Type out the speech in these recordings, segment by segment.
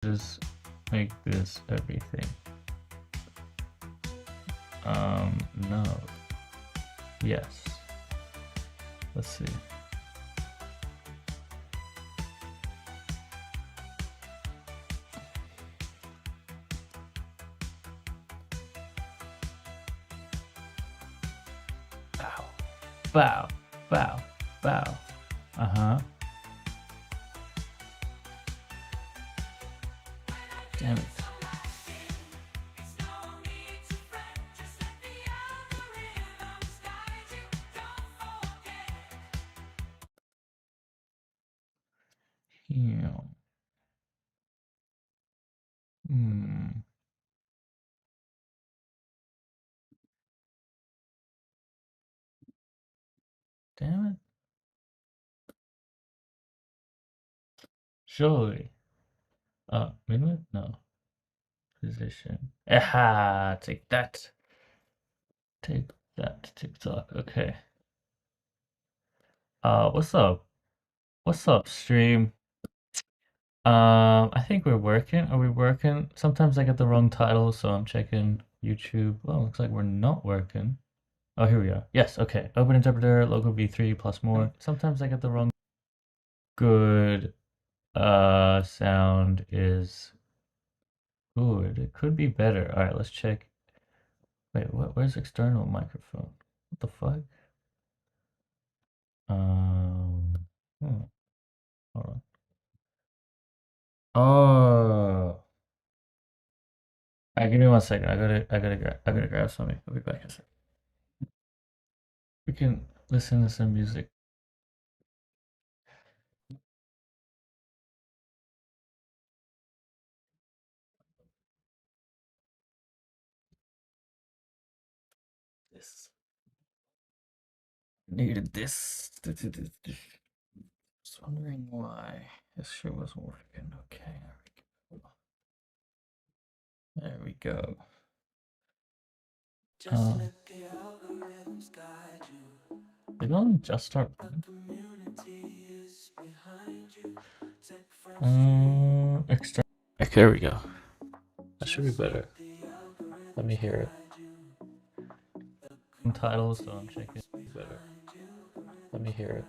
Just make this everything. No. Yes. Let's see. Bow. Bow. Bow. Bow. Uh-huh. Damn it. Yeah. Hmm. Damn it. Surely. Midway? No. Position. Aha! Take that. Take that, TikTok. Okay. What's up? What's up, stream? I think we're working. Are we working? Sometimes I get the wrong title, so I'm checking YouTube. Well, looks like we're not working. Oh, here we are. Yes, okay. Open interpreter, local v3 plus more. Sometimes I get the wrong. Good. Sound is good. It could be better. All right, let's check. Wait, where's external microphone? What the fuck? Um, hmm, hold on. Oh, all right, give me 1 second. I gotta grab something. I'll be back in a second. We can listen to some music. This needed this. Just wondering why this shit wasn't working. Okay, there we go. Did one just start? External. Okay, there we go. That should be better. Let me hear it. Titles, so I'm checking. Better. Let me hear it.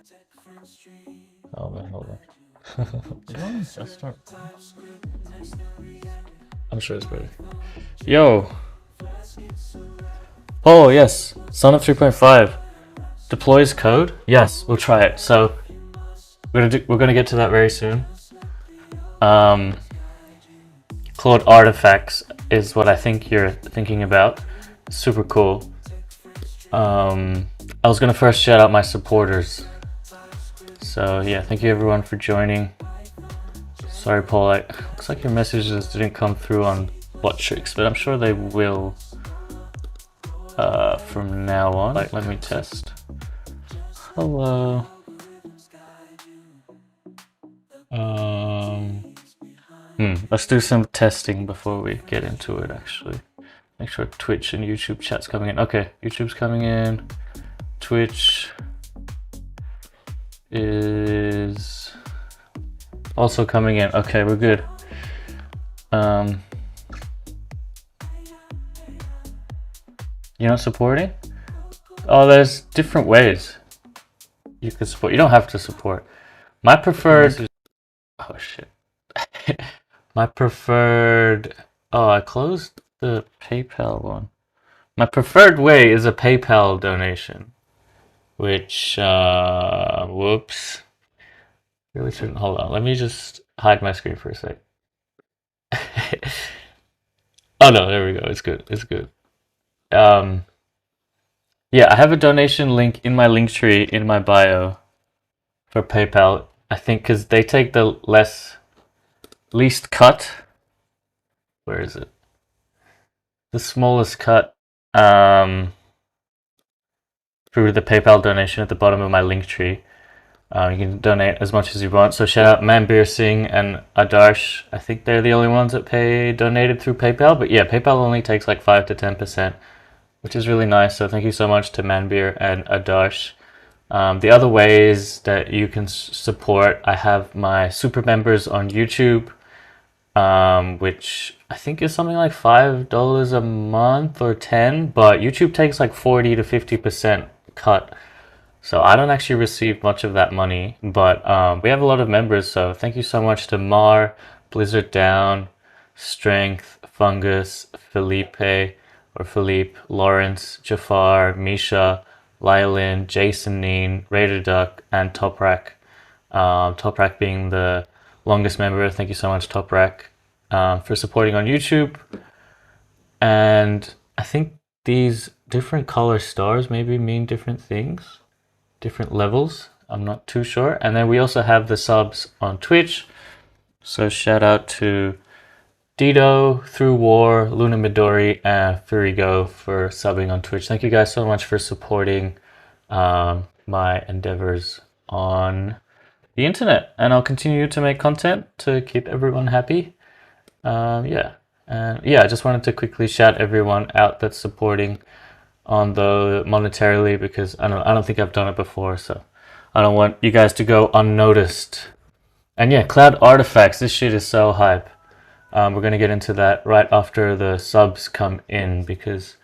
Oh man, hold on. Did one just start? I'm sure it's better. Yo. Oh yes, Sonnet 3.5 deploys code. Yes, we'll try it. So we're gonna get to that very soon. Claude artifacts is what I think you're thinking about. Super cool. I was gonna first shout out my supporters. So yeah, thank you everyone for joining. Sorry, Paul. Looks like your messages didn't come through on Bottrix, but I'm sure they will from now on. Let me test. Hello. Let's do some testing before we get into it. Actually, make sure Twitch and YouTube chat's coming in. Okay, YouTube's coming in. Twitch is also coming in. Okay, we're good. You're not supporting? Oh, there's different ways you can support. You don't have to support. My preferred. Oh shit. My preferred. Oh, I closed the PayPal one. My preferred way is a PayPal donation, which whoops. Really shouldn't. Hold on. Let me just hide my screen for a sec. Oh no, there we go. It's good. It's good. Yeah, I have a donation link in my link tree in my bio for PayPal. I think because they take the least cut. Where is it? The smallest cut through the PayPal donation at the bottom of my link tree. You can donate as much as you want. So shout out Manbir Singh and Adarsh. I think they're the only ones that donated through PayPal. But yeah, PayPal only takes like 5 to 10%, which is really nice. So thank you so much to Manbir and Adarsh. The other ways that you can support, I have my super members on YouTube. which I think is something like $5 a month or 10, but YouTube takes like 40 to 50% cut. So I don't actually receive much of that money, but we have a lot of members, so thank you so much to Mar, Blizzard Down, Strength, Fungus, Felipe or Philippe, Lawrence, Jafar, Misha, Lylin, Jason Neen, Raider Duck, and Toprak. Toprak being the longest member. Thank you so much, Toprak, for supporting on YouTube. And I think these different color stars maybe mean different things, different levels. I'm not too sure. And then we also have the subs on Twitch. So shout out to Dido, Through War, Luna Midori, and Furigo for subbing on Twitch. Thank you guys so much for supporting my endeavors on the internet. And I'll continue to make content to keep everyone happy. Yeah. And yeah, I just wanted to quickly shout everyone out that's supporting on the monetarily, because I don't think I've done it before, so I don't want you guys to go unnoticed. And yeah, Cloud Artifacts, this shit is so hype. We're gonna get into that right after the subs come in, because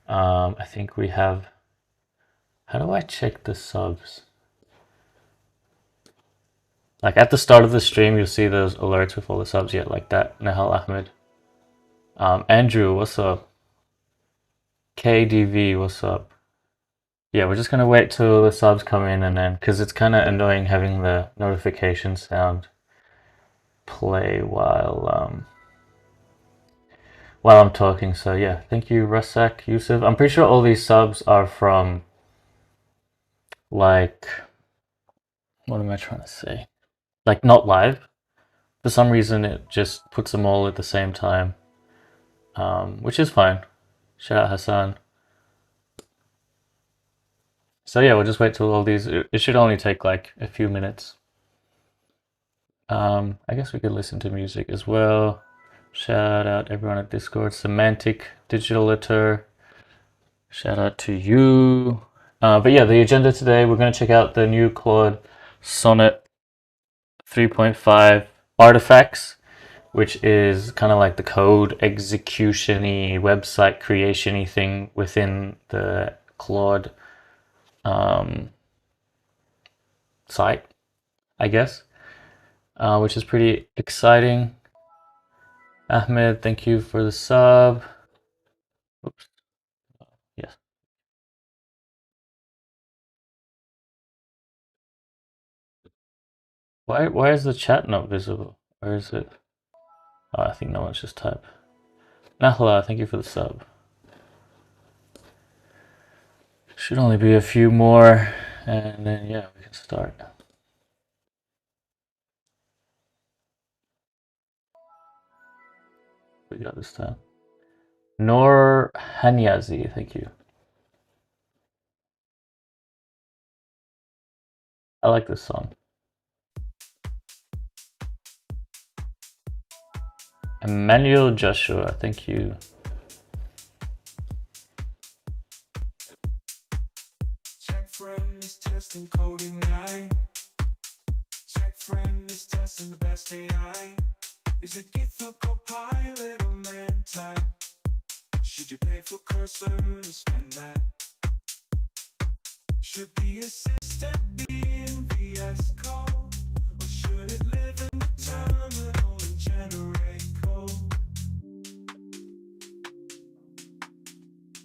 I think we have. How do I check the subs? Like at the start of the stream, you'll see those alerts with all the subs. Yeah, like that. Nahal Ahmed. Andrew, what's up? KDV, what's up? Yeah, we're just gonna wait till the subs come in, and then, because it's kind of annoying having the notification sound play while I'm talking. So yeah, thank you, Rasak, Yusuf. I'm pretty sure all these subs are from, like, what am I trying to say? Like, not live. For some reason, it just puts them all at the same time, which is fine. Shout out Hassan. So yeah, we'll just wait till all these. It should only take like a few minutes. I guess we could listen to music as well. Shout out everyone at Discord. Semantic Digital Litter. Shout out to you. But yeah, the agenda today, we're going to check out the new Claude Sonnet 3.5 artifacts, which is kind of like the code execution-y, website creation-y thing within the Claude site, I guess, which is pretty exciting. Ahmed, thank you for the sub. Oops. Yes. Why is the chat not visible? Where is it? Oh, I think no one's just typed. Nahla, thank you for the sub. Should only be a few more, and then yeah, we can start. We got this time. Nor Hanyazi, thank you. I like this song. Emmanuel Joshua, thank you. Check friend is testing coding 9. Check friend is testing the best AI. Is it GitHub Copilot or Mantype? Should you pay for cursor to spend that? Should the assistant be in VS Code? Or should it live in the terminal and generate code?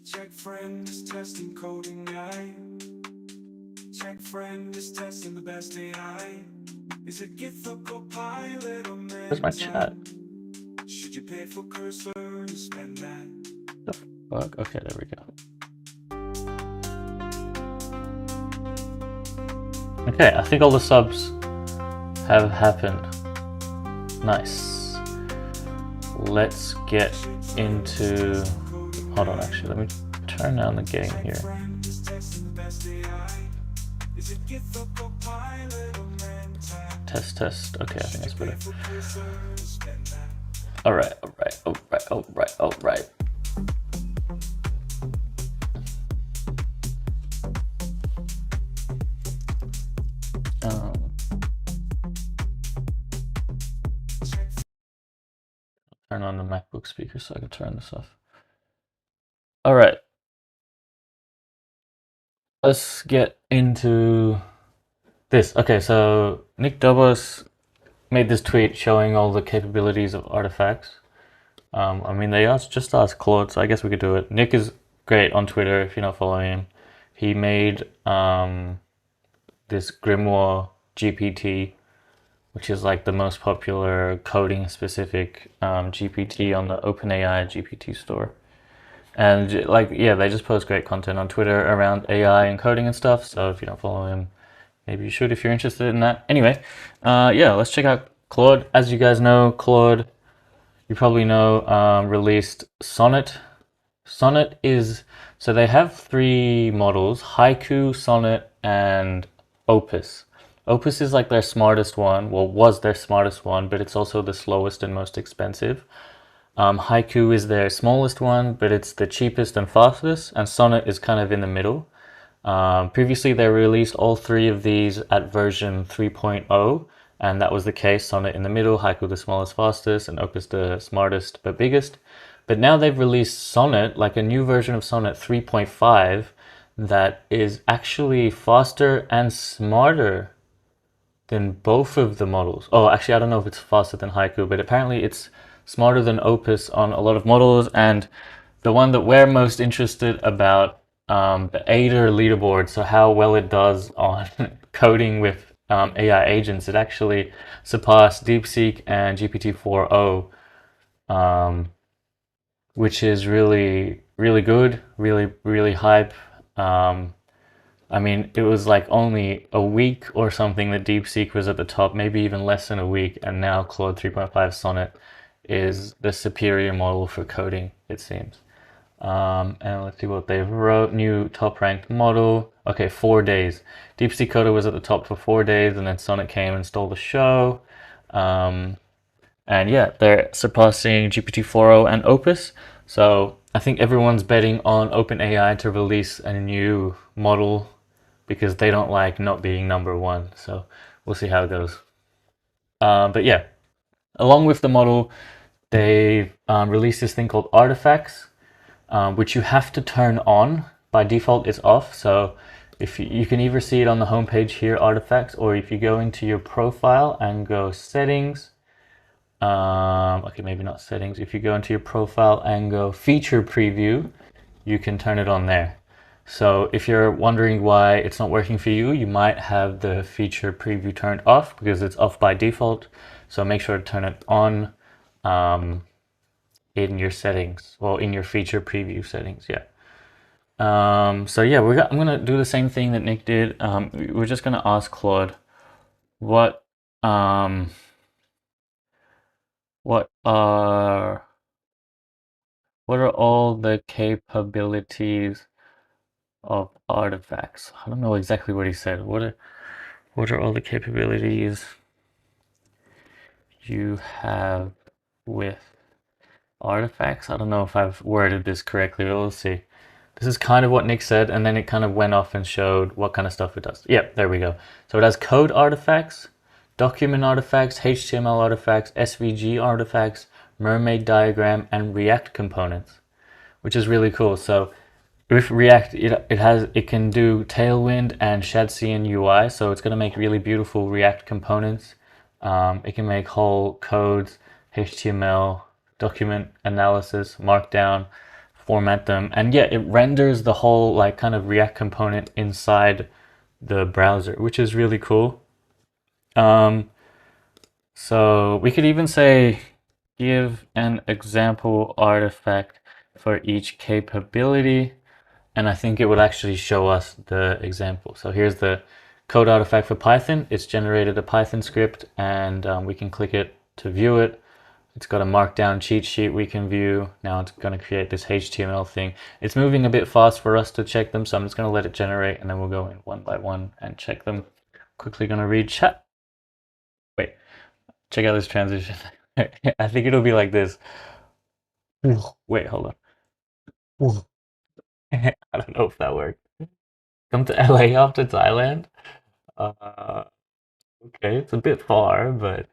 Check friend is testing coding 9. Check friend is testing the best AI. Is it GitHub Copilot or Mantype? Where's my chat? Should you pay for cursor to spend that? The fuck? Okay, there we go. Okay, I think all the subs have happened. Nice. Let's get into. Hold on, actually, let me turn down the gain here. Test. Okay, I think that's better. All right. turn on the MacBook speaker so I can turn this off. All right, let's get into this. Okay, so Nick Dobos made this tweet showing all the capabilities of artifacts. I mean, just asked Claude, so I guess we could do it. Nick is great on Twitter if you're not following him. He made this Grimoire GPT, which is like the most popular coding specific GPT on the OpenAI GPT store. And like, yeah, they just post great content on Twitter around AI and coding and stuff. So if you don't follow him, maybe you should if you're interested in that. Anyway, yeah, let's check out Claude. As you guys know, Claude, you probably know, released Sonnet. Sonnet is, so they have three models: Haiku, Sonnet, and Opus. Opus is like their smartest one, well, was their smartest one, but it's also the slowest and most expensive. Haiku is their smallest one, but it's the cheapest and fastest, and Sonnet is kind of in the middle. Previously, they released all three of these at version 3.0, and that was the case. Sonnet in the middle, Haiku the smallest, fastest, and Opus the smartest but biggest. But now they've released Sonnet, like a new version of Sonnet 3.5, that is actually faster and smarter than both of the models. Oh, actually, I don't know if it's faster than Haiku, but apparently it's smarter than Opus on a lot of models. And the one that we're most interested about, the Aider leaderboard, so how well it does on coding with AI agents, it actually surpassed DeepSeek and GPT-4o, which is really, really good, really, really hype. Um, I mean, it was like only a week or something that DeepSeek was at the top, maybe even less than a week, and now Claude 3.5 Sonnet is the superior model for coding, it seems. And let's see what they've wrote. New top ranked model. Okay, 4 days. DeepSeek Coder was at the top for 4 days, and then Sonnet came and stole the show. Um, and yeah, they're surpassing GPT-4o and Opus. So I think everyone's betting on OpenAI to release a new model because they don't like not being number one. So we'll see how it goes. But yeah, along with the model, they've released this thing called artifacts, which you have to turn on. By default, it's off. So if you can either see it on the homepage here, artifacts, or if you go into your profile and go settings, okay, maybe not settings. If you go into your profile and go feature preview, you can turn it on there. So if you're wondering why it's not working for you, you might have the feature preview turned off because it's off by default. So make sure to turn it on in your settings, well, in your feature preview settings, yeah. So yeah, I'm gonna do the same thing that Nick did. We're just gonna ask Claude what um, what are what are all the capabilities of artifacts? I don't know exactly what he said. What are all the capabilities you have with artifacts? I don't know if I've worded this correctly, but we'll see. This is kind of what Nick said, and then it kind of went off and showed what kind of stuff it does. Yep, there we go. So it has code artifacts, document artifacts, HTML artifacts, SVG artifacts, mermaid diagram, and React components, which is really cool. So with React, it can do Tailwind and Shadcn UI, so it's going to make really beautiful React components. It can make whole codes, HTML, document analysis, Markdown, format them, and yeah, it renders the whole like kind of React component inside the browser, which is really cool. Um, so we could even say give an example artifact for each capability, and I think it would actually show us the example. So here's the code artifact for Python. It's generated a Python script, and we can click it to view it. It's got a markdown cheat sheet we can view. Now it's going to create this HTML thing. It's moving a bit fast for us to check them, so I'm just going to let it generate, and then we'll go in one by one and check them. Quickly going to read chat. Wait, check out this transition. I think it'll be like this. Wait, hold on. I don't know if that worked. Come to LA after Thailand? Okay, it's a bit far, but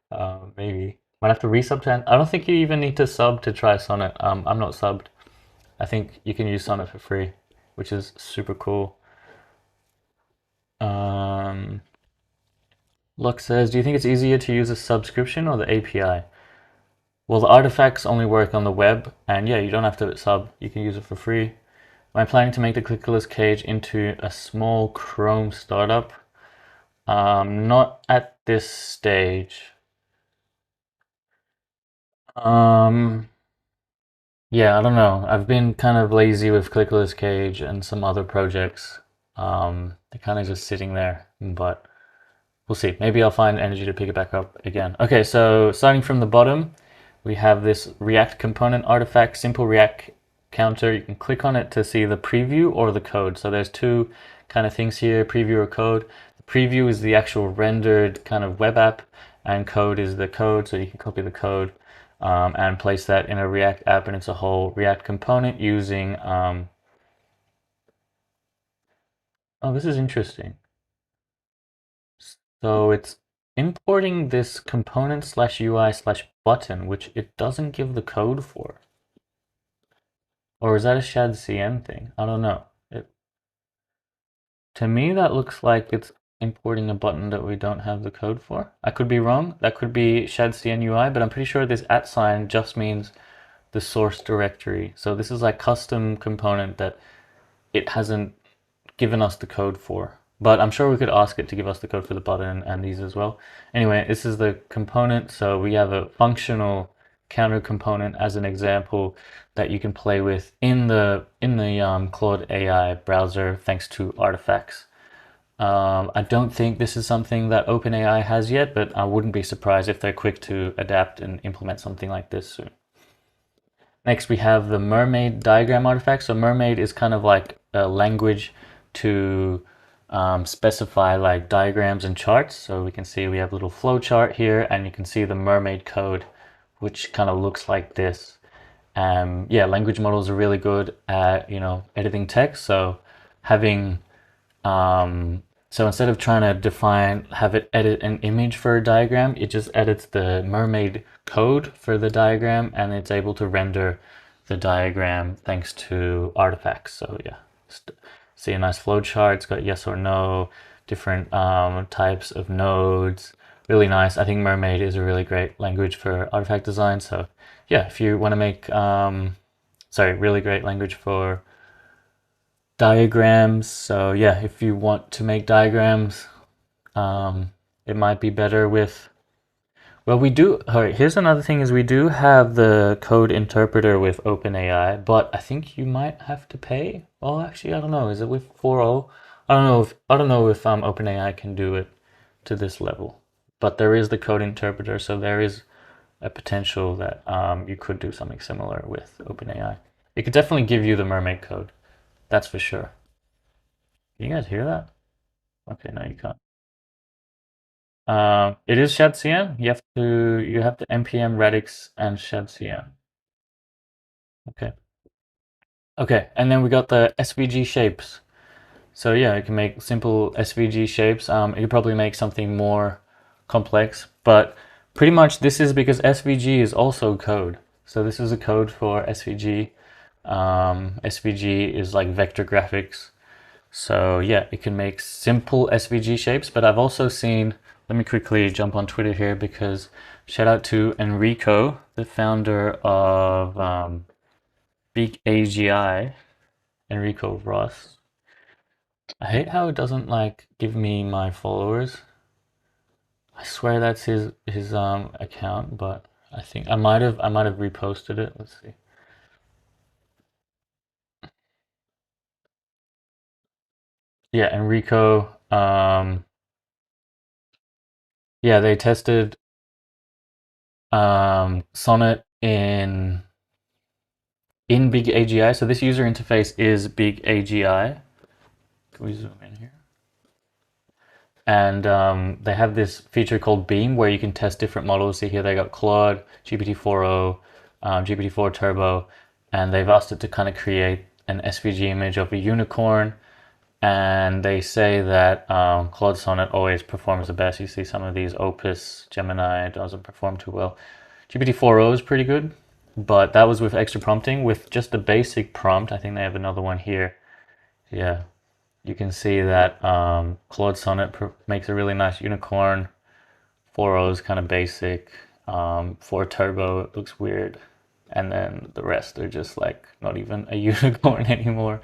maybe. Might have to resub to. I don't think you even need to sub to try Sonnet. I'm not subbed. I think you can use Sonnet for free, which is super cool. Um, Lux says, do you think it's easier to use a subscription or the API? Well, the artifacts only work on the web, and yeah, you don't have to sub. You can use it for free. Am I planning to make the clickless cage into a small Chrome startup? Not at this stage. Um, yeah, I don't know. I've been kind of lazy with clickless cage and some other projects. They're kind of just sitting there, but we'll see. Maybe I'll find energy to pick it back up again. Okay, so starting from the bottom, we have this React component artifact, simple React counter. You can click on it to see the preview or the code. So there's two kind of things here, preview or code. The preview is the actual rendered kind of web app, and code is the code. So you can copy the code and place that in a React app, and it's a whole React component using. Oh, this is interesting. So it's importing this component slash UI slash button, which it doesn't give the code for. Or is that a shad CN thing? I don't know. To me, that looks like it's importing a button that we don't have the code for. I could be wrong. That could be shad CN UI, but I'm pretty sure this @ sign just means the source directory. So this is like custom component that it hasn't given us the code for. But I'm sure we could ask it to give us the code for the button and these as well. Anyway, this is the component. So we have a functional counter component as an example that you can play with in the Claude AI browser thanks to artifacts. I don't think this is something that OpenAI has yet, but I wouldn't be surprised if they're quick to adapt and implement something like this soon. Next, we have the mermaid diagram artifact. So mermaid is kind of like a language to specify like diagrams and charts. So we can see we have a little flow chart here, and you can see the mermaid code, which kind of looks like this. Yeah, language models are really good at, editing text. So having so instead of trying to have it edit an image for a diagram, it just edits the mermaid code for the diagram, and it's able to render the diagram thanks to artifacts. So yeah, see a nice flow chart. It's got yes or no, different types of nodes. Really nice. I think Mermaid is a really great language for artifact design. So yeah, if you want to make, really great language for diagrams. So yeah, if you want to make diagrams, it might be better with, well, we do, all right, here's another thing is we do have the code interpreter with OpenAI, but I think you might have to pay. Well, actually, I don't know. Is it with 4.0? I don't know if OpenAI can do it to this level, but there is the code interpreter, so there is a potential that you could do something similar with OpenAI. It could definitely give you the mermaid code. That's for sure. Can you guys hear that? Okay, no, you can't. It is shadcn. You have to npm radix and shadcn. Okay. Okay, and then we got the SVG shapes. So yeah, you can make simple SVG shapes. You could probably make something more complex, but pretty much this is because SVG is also code. So this is a code for SVG. SVG is like vector graphics. So yeah, it can make simple SVG shapes, but I've also seen, let me quickly jump on Twitter here because shout out to Enrico, the founder of Big AGI, Enrico Ross. I hate how it doesn't like give me my followers. I swear that's his account, but I think I might have reposted it. Let's see. Yeah, Enrico. Yeah, they tested Sonnet in Big AGI. So this user interface is Big AGI. Can we zoom in here? And they have this feature called Beam where you can test different models. See here they got Claude, GPT-4o, GPT-4 Turbo, and they've asked it to kind of create an SVG image of a unicorn. And they say that Claude Sonnet always performs the best. You see some of these Opus, Gemini doesn't perform too well. GPT-4o is pretty good, but that was with extra prompting. With just the basic prompt, I think they have another one here. Yeah, you can see that Claude Sonnet makes a really nice unicorn. 4o is kind of basic. 4 Turbo looks weird. And then the rest are just like not even a unicorn anymore.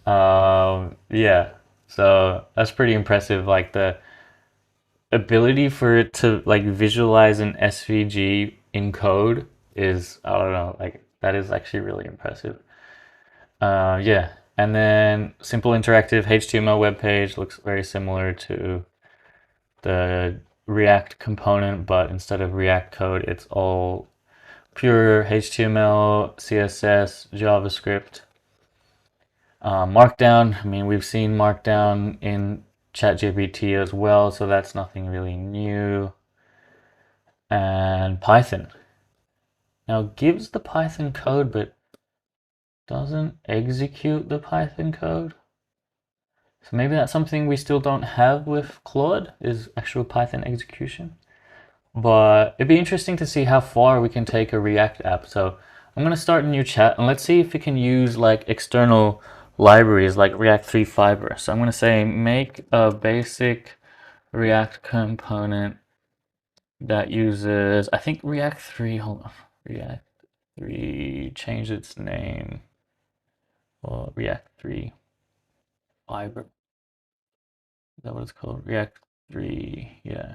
Yeah, so that's pretty impressive. Like the ability for it to like visualize an SVG in code is, I don't know, like that is actually really impressive. Yeah, and then simple interactive HTML web page looks very similar to the React component, but instead of React code, it's all pure HTML, CSS, JavaScript. Markdown, I mean, we've seen Markdown in ChatGPT as well, so that's nothing really new. And Python. Now it gives the Python code, but doesn't execute the Python code. So maybe that's something we still don't have with Claude, is actual Python execution. But it'd be interesting to see how far we can take a React app. So I'm going to start a new chat and let's see if we can use like external libraries like React 3 Fiber. So I'm going to say make a basic React component that uses, I think React 3, hold on, React 3 changed its name. Well, React 3 Fiber. Is that what it's called? React 3, yeah.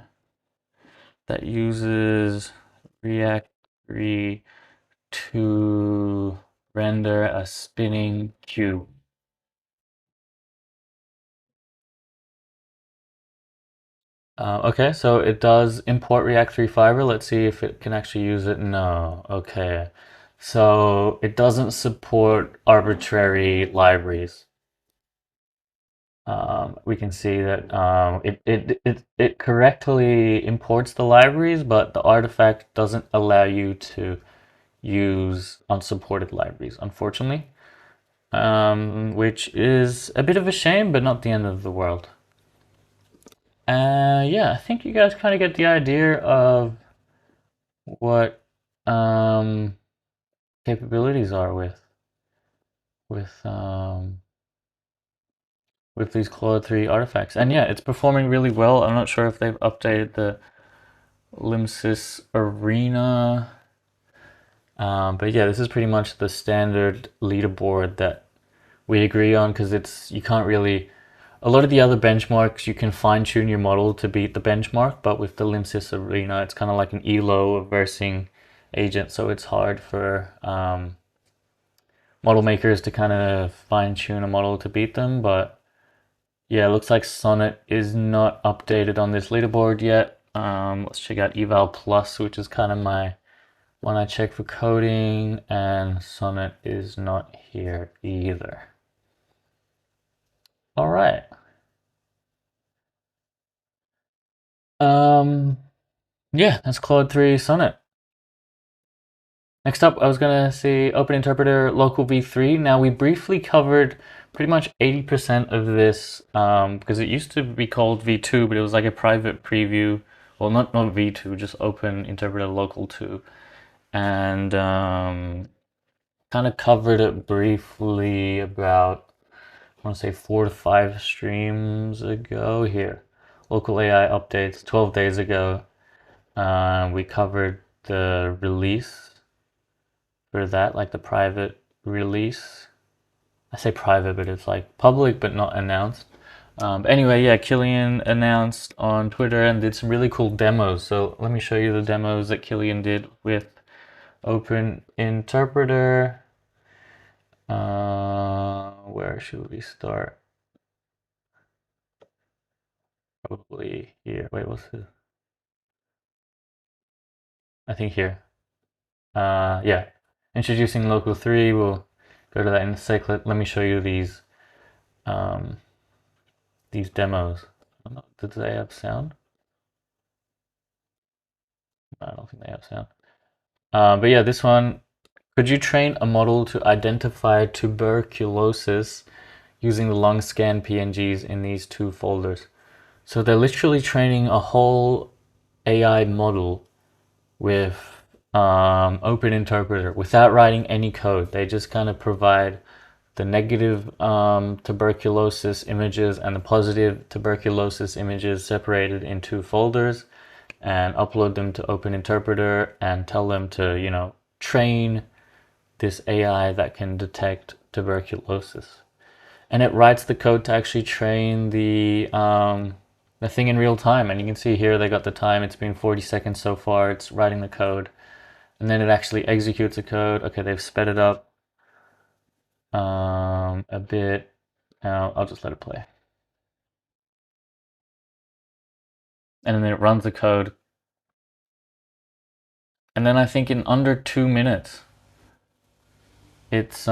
That uses React 3 to render a spinning cube. Okay, so it does import React 3 Fiber. Let's see if it can actually use it. No, okay. So it doesn't support arbitrary libraries. We can see that it correctly imports the libraries, but the artifact doesn't allow you to use unsupported libraries, unfortunately. Which is a bit of a shame, but not the end of the world. Yeah, I think you guys kind of get the idea of what capabilities are with um, with these Claude 3 artifacts. And yeah, it's performing really well. I'm not sure if they've updated the Limsys Arena. But yeah, this is pretty much the standard leaderboard that we agree on because it's you can't really a lot of the other benchmarks you can fine tune your model to beat the benchmark, but with the Limsys Arena, it's kind of like an ELO versing agent, so it's hard for model makers to kind of fine tune a model to beat them. But yeah, it looks like Sonnet is not updated on this leaderboard yet. Let's check out Eval Plus, which is kind of my one I check for coding, and Sonnet is not here either. All right. Yeah, that's Claude 3 Sonnet. Next up, I was gonna say Open Interpreter Local v3. Now we briefly covered pretty much 80% of this because it used to be called v2, but it was like a private preview. Well, not v2, just Open Interpreter Local 2, and kind of covered it briefly about I want to say 4 to 5 streams ago. Here, local AI updates 12 days ago. We covered the release for that, like the private release. I say private, but it's like public but not announced. But anyway, yeah, Killian announced on Twitter and did some really cool demos. So let me show you the demos that Killian did with Open Interpreter. Where should we start? Probably here. Wait, what's the? I think here. Yeah. Introducing Local 3. We'll go to that in a sec. Let me show you um, these demos. I don't know, did they have sound? I don't think they have sound. But yeah, this one. Could you train a model to identify tuberculosis using the lung scan PNGs in these 2 folders? So they're literally training a whole AI model with open interpreter without writing any code. They just kind of provide the negative tuberculosis images and the positive tuberculosis images separated in two folders, and upload them to Open Interpreter and tell them to, train this AI that can detect tuberculosis. And it writes the code to actually train the thing in real time. And you can see here they got the time. It's been 40 seconds so far. It's writing the code. And then it actually executes the code. Okay, they've sped it up a bit. Now I'll just let it play. And then it runs the code. And then I think in under 2 minutes, it's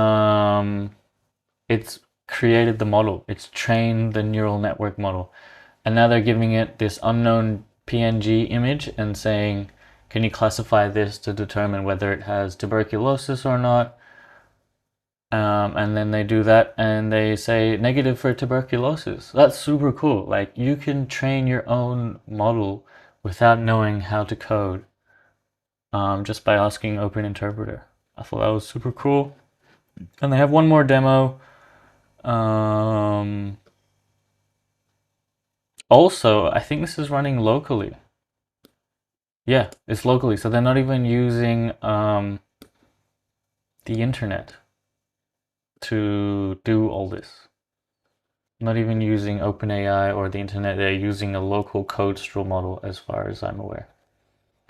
created the model. It's trained the neural network model. And now they're giving it this unknown PNG image and saying, can you classify this to determine whether it has tuberculosis or not? And then they do that and they say negative for tuberculosis. That's super cool. Like, you can train your own model without knowing how to code, just by asking Open Interpreter. I thought that was super cool. And they have one more demo. Also, I think this is running locally. Yeah, it's locally, so they're not even using the internet to do all this. Not even using OpenAI or the internet. They're using a local CodeStral model, as far as I'm aware.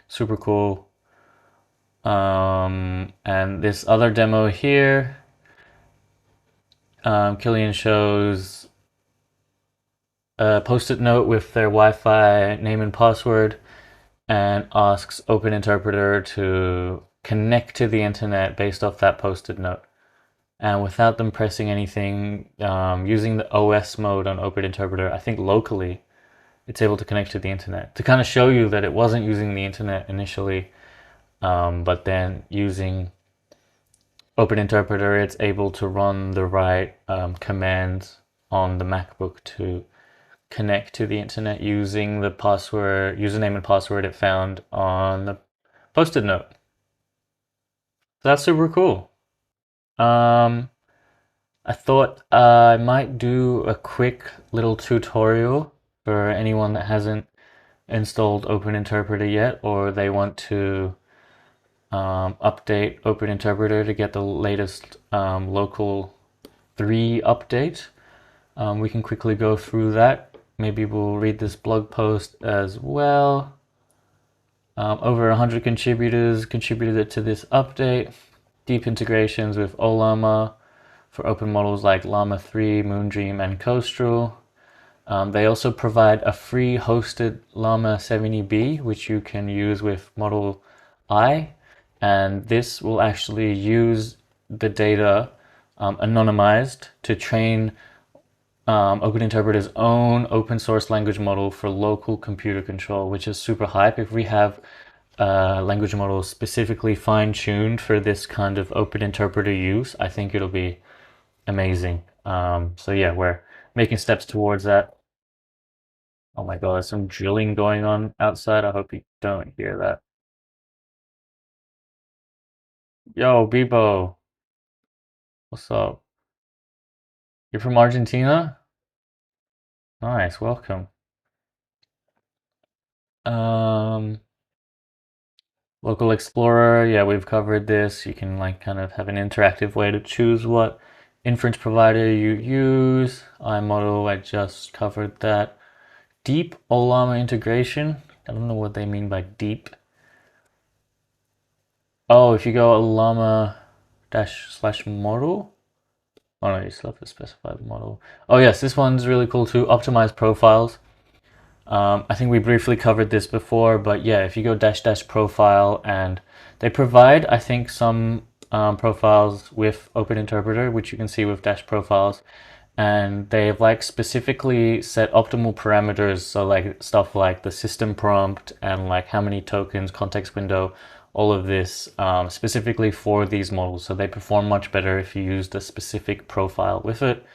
Super cool. And this other demo here, Killian shows a post-it note with their Wi-Fi name and password, and asks Open Interpreter to connect to the internet based off that post-it note. And without them pressing anything, using the OS mode on Open Interpreter, I think locally, it's able to connect to the internet to kind of show you that it wasn't using the internet initially, but then using Open Interpreter, it's able to run the right commands on the MacBook to connect to the internet using the username and password it found on the post-it note. So that's super cool. Um, I thought I might do a quick little tutorial for anyone that hasn't installed Open Interpreter yet, or they want to update Open Interpreter to get the latest local 3 update. We can quickly go through that. Maybe we'll read this blog post as well. Over 100 contributors contributed to this update. Deep integrations with Ollama for open models like Llama 3, Moondream, and Coastral. They also provide a free hosted Llama 70B, which you can use with Model I. And this will actually use the data anonymized to train Open Interpreter's own open source language model for local computer control, which is super hype. If we have a language model specifically fine-tuned for this kind of Open Interpreter use, I think it'll be amazing. So yeah, we're making steps towards that. Oh my god, there's some drilling going on outside. I hope you don't hear that. Yo, Bebo, what's up? You're from Argentina? Nice, welcome. Um, Local Explorer, yeah, we've covered this. You can like kind of have an interactive way to choose what inference provider you use. iModel, I just covered that. Deep Ollama integration. I don't know what they mean by deep. Oh, if you go Ollama dash slash model. Oh no, you still have to specify the model. Oh yes, this one's really cool too. Optimize profiles. I think we briefly covered this before, but yeah, if you go dash dash profile, and they provide, I think, some profiles with Open Interpreter, which you can see with dash profiles, and they've like specifically set optimal parameters, so like stuff like the system prompt and like how many tokens, context window, all of this specifically for these models. So they perform much better if you use the specific profile with it.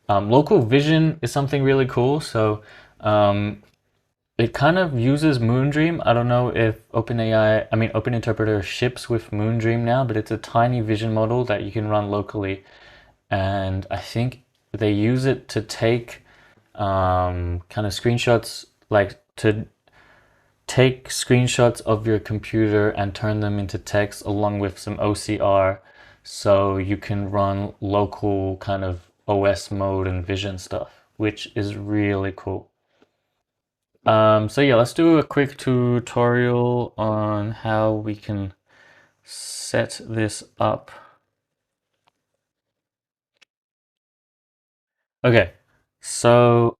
Local vision is something really cool. So it kind of uses Moondream. I don't know if OpenAI, I mean Open Interpreter ships with Moondream now, but it's a tiny vision model that you can run locally. And I think they use it to take kind of screenshots, like to take screenshots of your computer and turn them into text along with some OCR so you can run local kind of OS mode and vision stuff, which is really cool. So yeah, let's do a quick tutorial on how we can set this up. Okay, so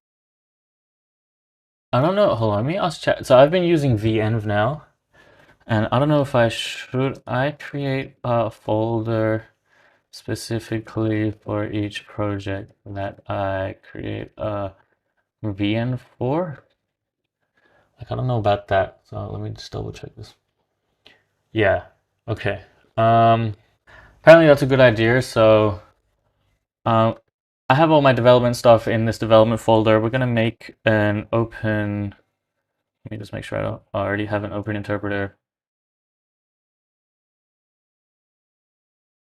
I don't know. Hold on, let me ask chat. So I've been using venv now, and I don't know if I create a folder specifically for each project that I create a VN for. Like I don't know about that, so let me just double check this. Yeah. Okay. Um, Apparently that's a good idea. So um, I have all my development stuff in this development folder. We're gonna make an open. Let me just make sure I don't already have an open interpreter.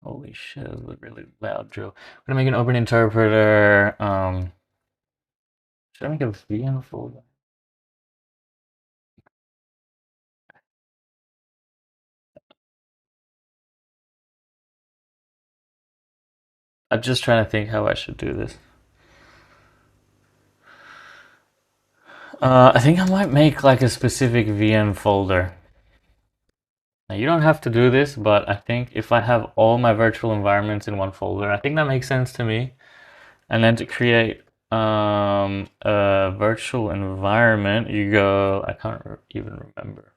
Holy shit, this is a really loud drill. We're gonna make an open interpreter. Should I make a VM folder? I'm just trying to think how I should do this. I think I might make like a specific VM folder. Now you don't have to do this, but I think if I have all my virtual environments in one folder, I think that makes sense to me. And then to create a virtual environment, you go, I can't even remember.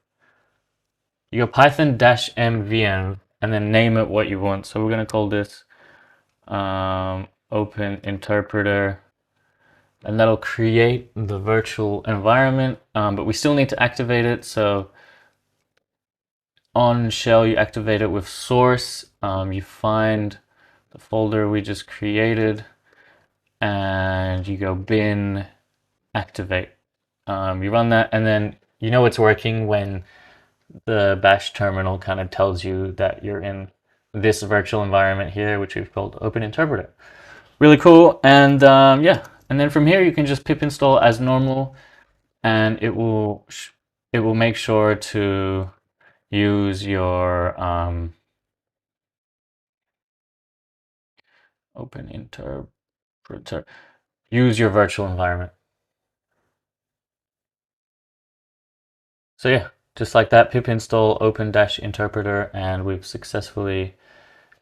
You go Python -m VM and then name it what you want. So we're gonna call this open interpreter, and that'll create the virtual environment, but we still need to activate it. So on shell, you activate it with source. You find the folder we just created, and you go bin activate. You run that, and then you know it's working when the bash terminal kind of tells you that you're in this virtual environment here, which we've called Open Interpreter. Really cool, and yeah, and then from here you can just pip install as normal, and it will make sure to use your Open Interpreter, use your virtual environment. So yeah, just like that, pip install open-interpreter, and we've successfully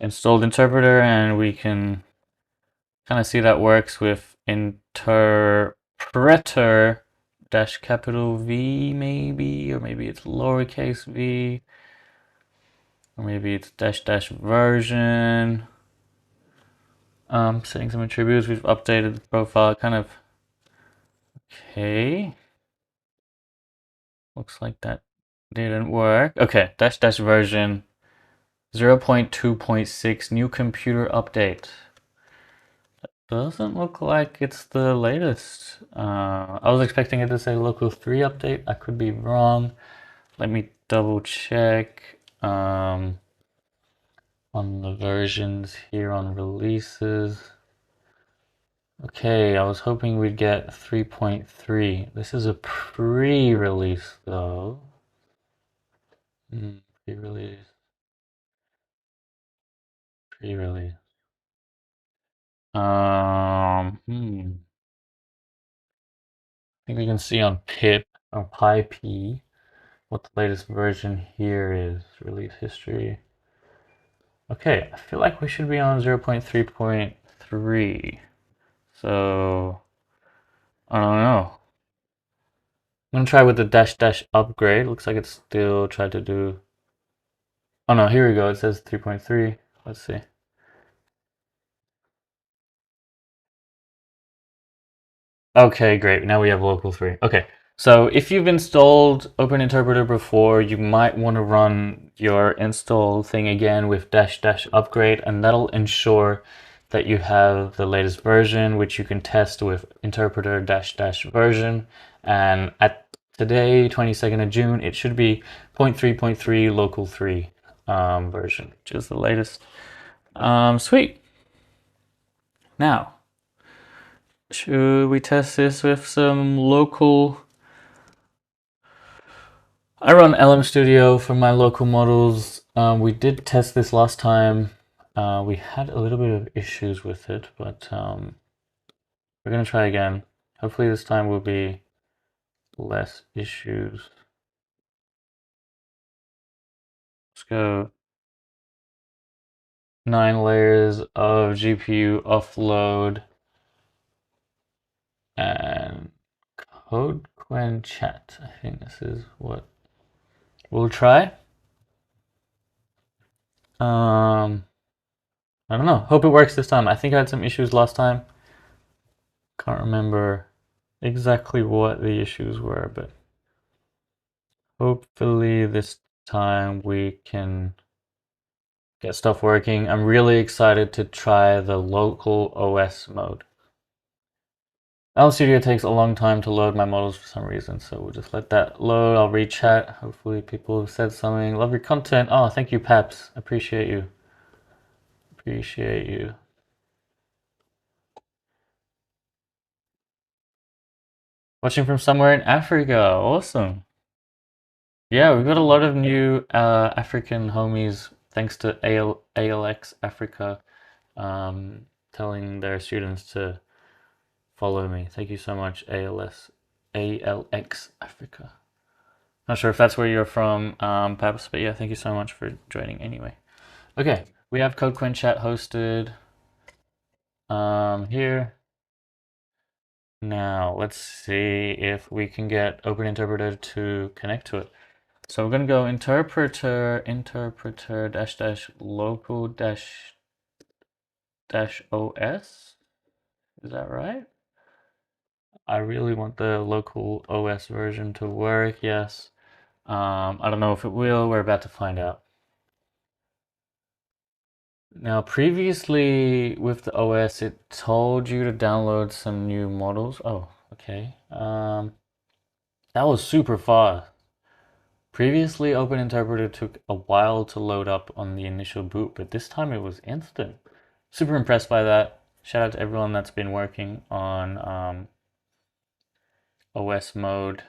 installed interpreter, and we can kind of see that works with interpreter dash capital V maybe, or maybe it's lowercase v, or maybe it's dash dash version. Setting some attributes, we've updated the profile, kind of, okay. Looks like that didn't work. Okay, dash dash version 0.2.6 new computer update. Doesn't look like it's the latest. I was expecting it to say local 3 update. I could be wrong. Let me double check on the versions here on releases. Okay, I was hoping we'd get 3.3. This is a pre-release though. Pre-release. Pre-release. I think we can see on pip or PyP what the latest version here is. Release history. Okay, I feel like we should be on 0.3.3. So I don't know. I'm gonna try with the dash dash upgrade. Looks like it's still tried to do. Oh no, here we go. It says 3.3. Let's see. Okay, great. Now we have local 3. Okay, so if you've installed Open Interpreter before, you might want to run your install thing again with dash dash upgrade, and that'll ensure that you have the latest version, which you can test with interpreter dash dash version. And at today, 22nd of June. It should be 0.3.3 local 3 version, which is the latest. Sweet. Now, should we test this with some local? I run LM Studio for my local models. We did test this last time. We had a little bit of issues with it, but we're gonna try again. Hopefully this time will be less issues. Let's go 9 layers of GPU offload and code Quen chat. I think this is what we'll try. I don't know. Hope it works this time. I think I had some issues last time. Can't remember exactly what the issues were, but hopefully this time we can get stuff working. I'm really excited to try the local OS mode. LM Studio takes a long time to load my models for some reason, so we'll just let that load. I'll read chat. Hopefully people have said something. Love your content. Oh, thank you, Paps. Appreciate you. Appreciate you. Watching from somewhere in Africa. Awesome. Yeah, we've got a lot of new African homies thanks to ALX Africa telling their students to follow me. Thank you so much, ALX Africa. Not sure if that's where you're from, Paps, but yeah, thank you so much for joining anyway. Okay, we have CodeQuinn chat hosted here. Now, let's see if we can get Open Interpreter to connect to it. So we're going to go interpreter dash dash local dash dash OS. Is that right? I really want the local OS version to work. Yes. I don't know if it will. We're about to find out. Now, previously with the OS, it told you to download some new models. Oh, okay. That was super fast. Previously, Open Interpreter took a while to load up on the initial boot, but this time it was instant. Super impressed by that. Shout out to everyone that's been working on OS mode.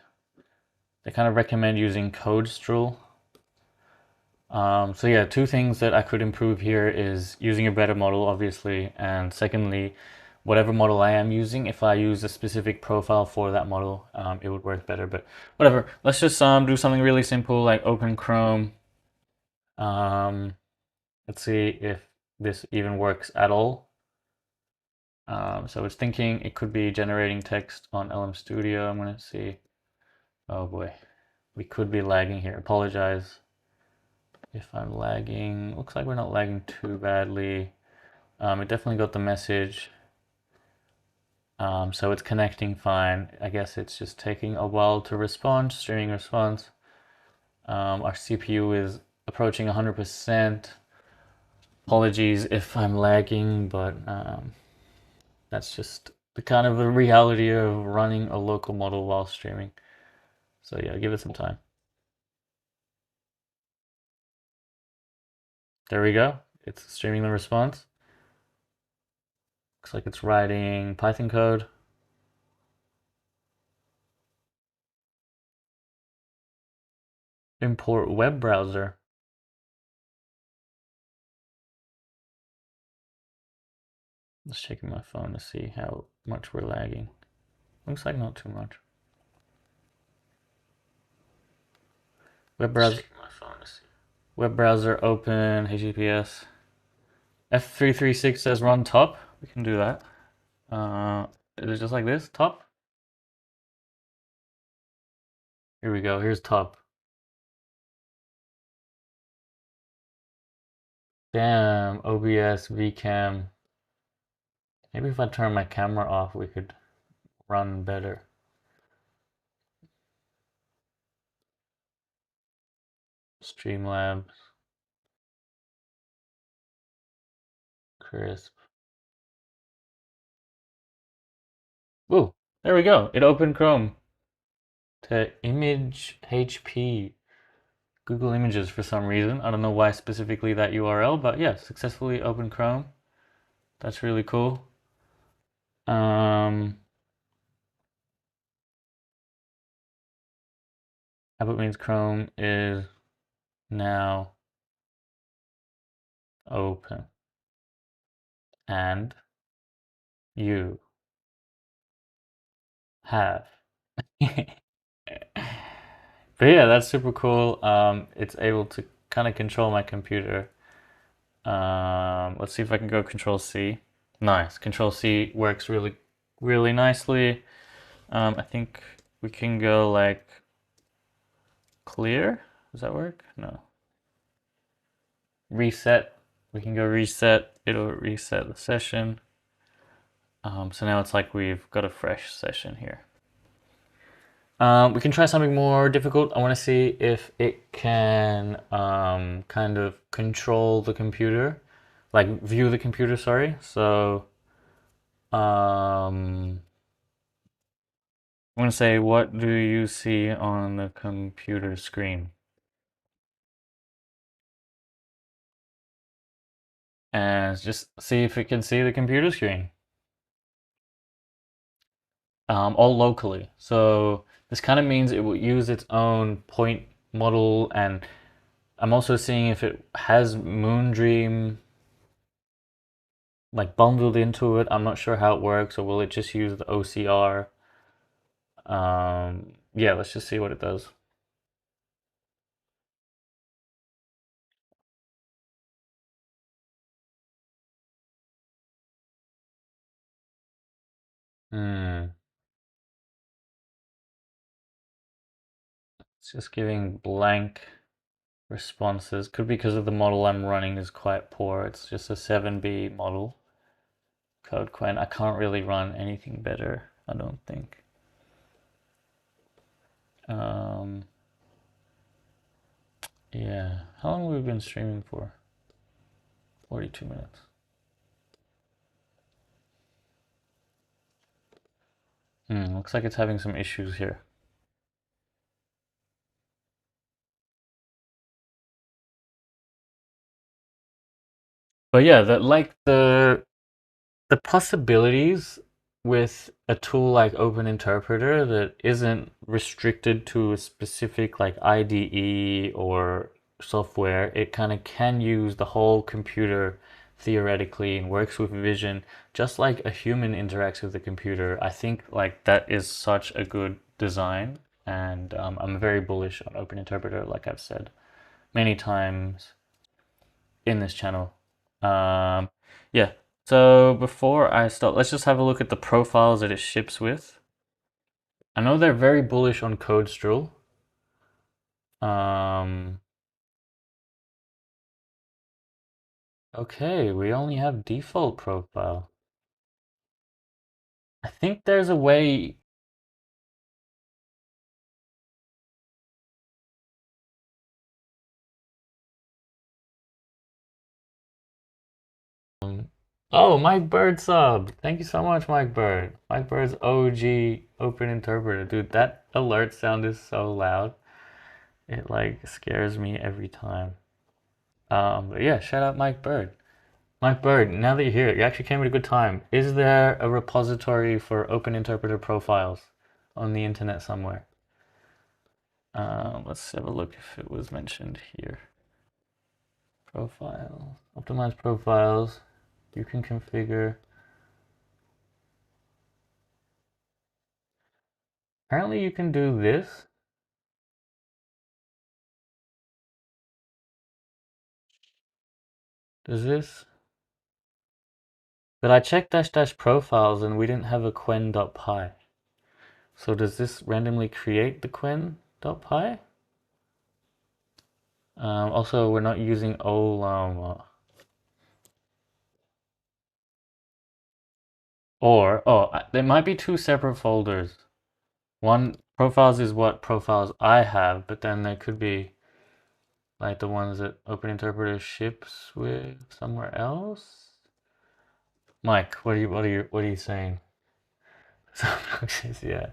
They kind of recommend using CodeStrul. So yeah, two things that I could improve here is using a better model, obviously, and secondly, whatever model I am using, if I use a specific profile for that model, it would work better. But whatever, let's just do something really simple like open Chrome. Let's see if this even works at all. So it's thinking it could be generating text on LM Studio. I'm gonna see. Oh boy, we could be lagging here. Apologize if I'm lagging. Looks like we're not lagging too badly. It definitely got the message. So it's connecting fine. I guess it's just taking a while to respond, streaming response. Our CPU is approaching 100%. Apologies if I'm lagging, but that's just the kind of the reality of running a local model while streaming. So yeah, give it some time. There we go. It's streaming the response. Looks like it's writing Python code. Import web browser. Just checking my phone to see how much we're lagging. Looks like not too much. Web browser. Web browser open. HTTPS. F336 says run top. We can do that. Is it just like this? Top? Here we go. Here's top. Damn, OBS, VCam. Maybe if I turn my camera off, we could run better. Streamlabs, crisp. Ooh, there we go. It opened Chrome. to image HP Google Images for some reason. I don't know why specifically that URL, but yeah, successfully opened Chrome. That's really cool. How about means Chrome is now open and you have. But yeah, that's super cool. It's able to kind of control my computer. Let's see if I can go Control C. Nice. Control C works really, really nicely. I think we can go like clear. Does that work? No. Reset. We can go reset. It'll reset the session. So now it's like we've got a fresh session here. We can try something more difficult. I want to see if it can kind of control the computer, like view the computer, sorry. So I'm going to say, what do you see on the computer screen? And just see if it can see the computer screen. All locally. So this kind of means it will use its own point model, and I'm also seeing if it has Moondream like bundled into it. I'm not sure how it works, or will it just use the OCR? Yeah, let's just see what it does. Hmm. It's just giving blank responses. Could be because of the model I'm running is quite poor. It's just a 7B model. CodeQuinn. I can't really run anything better, I don't think. Um, yeah. How long have we been streaming for? 42 minutes. Looks like it's having some issues here. But yeah, the possibilities with a tool like Open Interpreter that isn't restricted to a specific like IDE or software, it kind of can use the whole computer theoretically and works with vision just like a human interacts with the computer. I think like that is such a good design, and I'm very bullish on Open Interpreter, like I've said many times in this channel. Um, yeah. So before I start, let's just have a look at the profiles that it ships with. I know they're very bullish on CodeStrill. Um, okay, we only have default profile. I think there's a way. Oh, Mike Bird sub. Thank you so much, Mike Bird. Mike Bird's OG Open Interpreter. Dude, that alert sound is so loud. It like scares me every time. But yeah, shout out Mike Bird. Mike Bird, now that you're here, you actually came at a good time. Is there a repository for Open Interpreter profiles on the internet somewhere? Let's have a look if it was mentioned here. Profiles, optimize profiles. You can configure. Apparently, you can do this. Does this? But I checked dash dash profiles and we didn't have a quen.py. So does this randomly create the quen.py? Also, we're not using Olama. Or, oh, there might be two separate folders. One, profiles is what profiles I have, but then there could be like the ones that Open Interpreter ships with somewhere else. Mike, what are you saying? So obnoxious, yeah.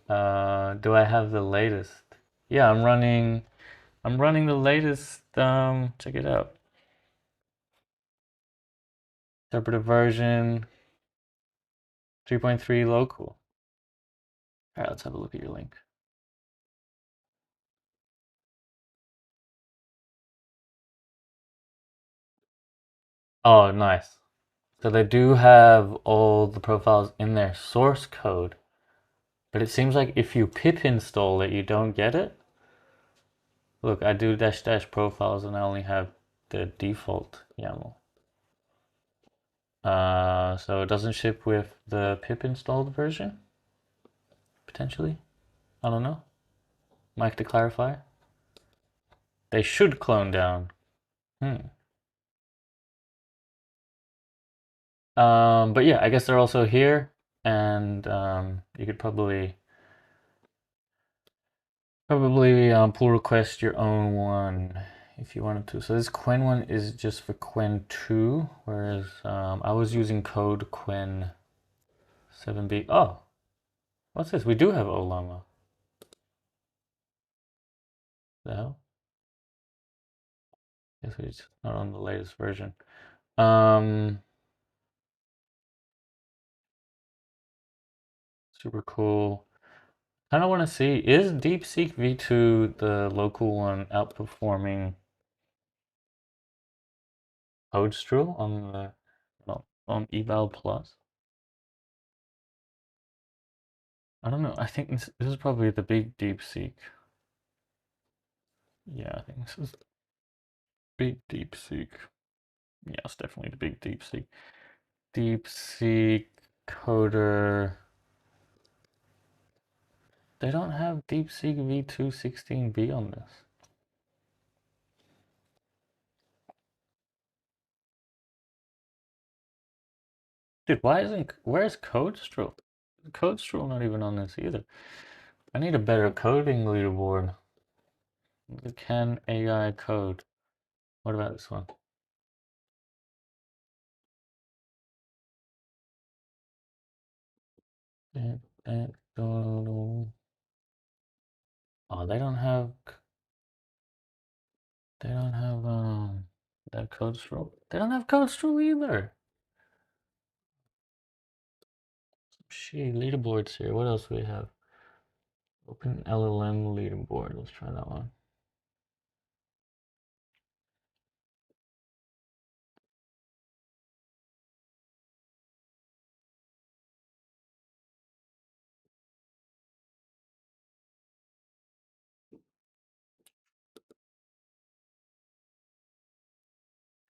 Do I have the latest? Yeah, I'm running the latest. Check it out. Interpretive version 3.3 local. All right, let's have a look at your link. Oh, nice. So they do have all the profiles in their source code, but it seems like if you pip install it, you don't get it. Look, I do dash dash profiles and I only have the default YAML. So it doesn't ship with the pip installed version, potentially. I don't know. Mike to clarify. They should clone down. Hmm. But yeah, I guess they're also here, and you could probably pull request your own one if you wanted to. So this Quen one is just for Quen 2, whereas I was using code Quen 7b. Oh, what's this? We do have Olama. The hell? Guess it's not on the latest version. Um, Super cool. Kind of want to see, is DeepSeek V2 the local one outperforming Toadstool on the no, on eval plus? I don't know. I think this is probably the big DeepSeek. Yeah, I think this is big DeepSeek. Yeah, it's definitely the big DeepSeek. DeepSeek coder. They don't have DeepSeek V2 16B on this. Dude, where's CodeStroll? CodeStroll not even on this either. I need a better coding leaderboard. Can AI code? What about this one? Oh, they don't have that CodeStroll. They don't have CodeStroll either. Shit, leaderboards here. What else do we have? Open LLM leaderboard. Let's try that one.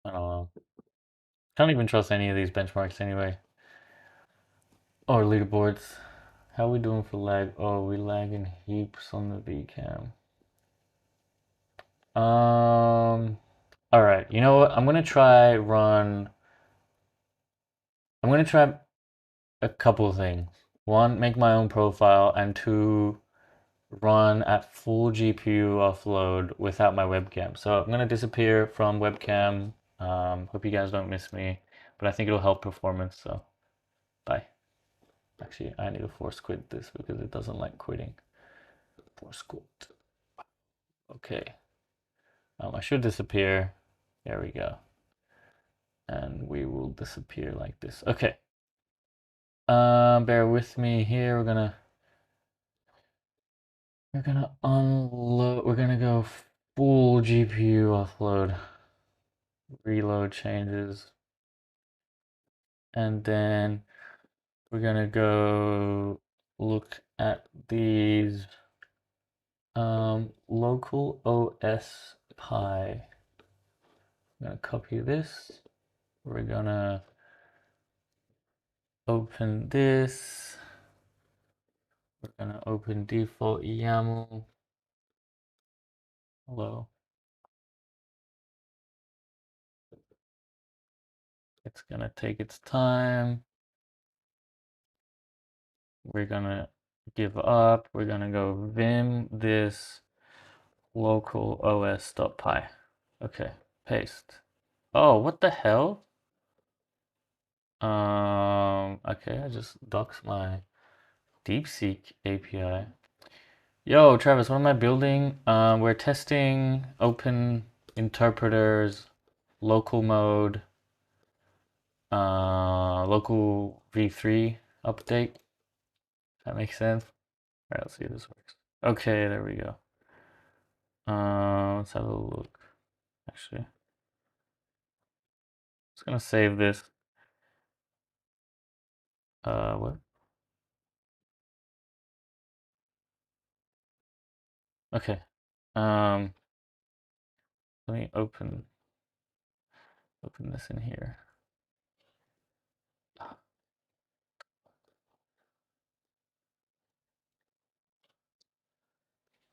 I don't know. Can't even trust any of these benchmarks anyway. Or leaderboards. How are we doing for lag? Oh, we lagging heaps on the VCam. All right. You know what? I'm gonna try a couple of things. One, make my own profile, and two, run at full GPU offload without my webcam. So I'm gonna disappear from webcam. Hope you guys don't miss me, but I think it'll help performance. So bye. Actually, I need to force quit this because it doesn't like quitting. Force quit. Okay. I should disappear. There we go. And we will disappear like this. Okay. Bear with me here. We're gonna unload. We're gonna go full GPU offload. Reload changes, and then we're gonna go look at these local OS Pi. I'm gonna copy this. We're gonna open this. We're gonna open default YAML. Hello. It's gonna take its time. We're gonna give up. We're gonna go vim this local os.py. Okay, paste. Oh, what the hell? Okay, I just doxed my DeepSeek API. Yo, Travis, what am I building? We're testing open interpreters, local mode, local v3 update. That makes sense. All right, let's see if this works. Okay, there we go. Let's have a look. Actually, just gonna save this. What? Okay. Um, let me open this in here.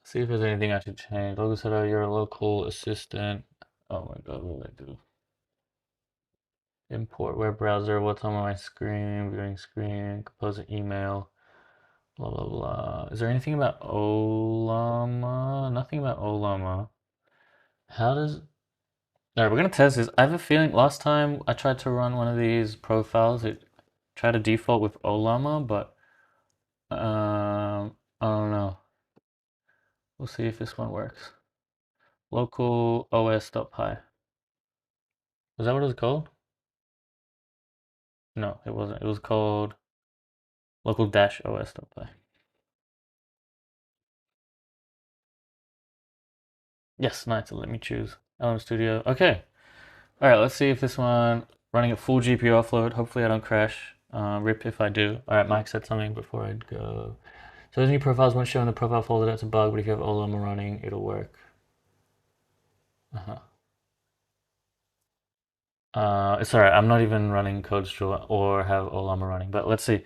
See if there's anything I should change. Logo setup, you're a local assistant. Oh my god, what do I do? Import web browser, what's on my screen, viewing screen, compose an email, blah blah blah. Is there anything about Olama? Nothing about Olama. How does... Alright, we're gonna test this. I have a feeling last time I tried to run one of these profiles, it tried to default with Olama, but I don't know. We'll see if this one works. Local os.py. Was that what it was called? No, it wasn't. It was called local-os.py. Yes, nice. Let me choose. LM Studio. Okay. All right, let's see if this one running at full GPU offload. Hopefully I don't crash. Rip if I do. All right, Mike said something before I'd go. So those new profiles won't show in the profile folder. That's a bug, but if you have Olama running, it'll work. Uh-huh. It's all right. I'm not even running CodeStream or have Olama running, but let's see.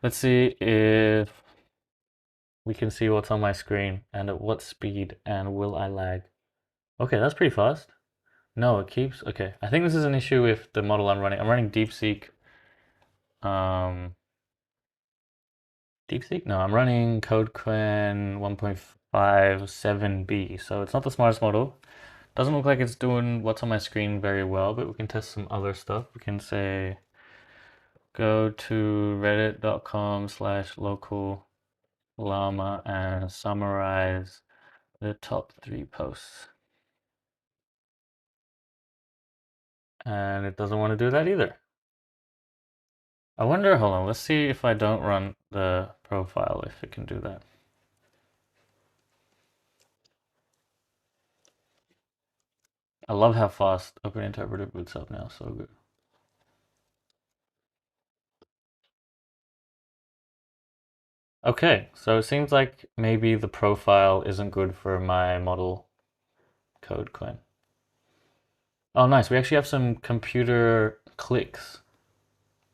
Let's see if we can see what's on my screen and at what speed and will I lag. Okay, that's pretty fast. No, it keeps. Okay, I think this is an issue with the model I'm running. I'm running DeepSeek. Um, DeepSeek? No, I'm running CodeQuinn 1.57b, so it's not the smartest model. Doesn't look like it's doing what's on my screen very well, but we can test some other stuff. We can say go to reddit.com/local llama and summarize the top 3 posts. And it doesn't want to do that either. I wonder, hold on, let's see if I don't run the profile, if it can do that. I love how fast Open Interpreter boots up now, so good. Okay, so it seems like maybe the profile isn't good for my model code Quinn. Oh, nice. We actually have some computer clicks.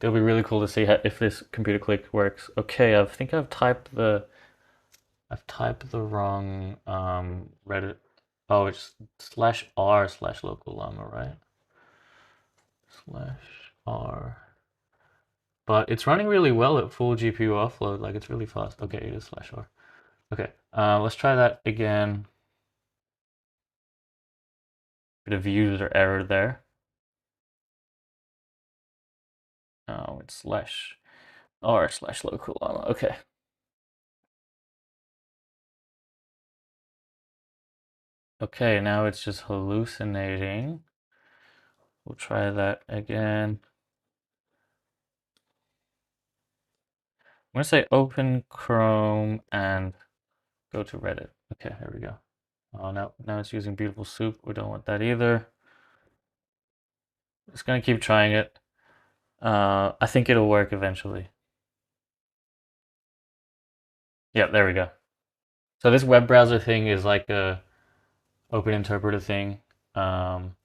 It'll be really cool to see if this computer click works. Okay, I think I've typed the wrong Reddit. Oh, it's /r/local llama, right? /r. But it's running really well at full GPU offload. Like it's really fast. Okay, it is /r. Okay, let's try that again. Bit of user error there. Oh, it's /r/local llama. Okay. Okay, now it's just hallucinating. We'll try that again. I'm gonna say open Chrome and go to Reddit. Okay, here we go. Oh, now it's using beautiful soup. We don't want that either. Just gonna keep trying it. I think it'll work eventually. Yeah, there we go. So this web browser thing is like a open interpreter thing. Um,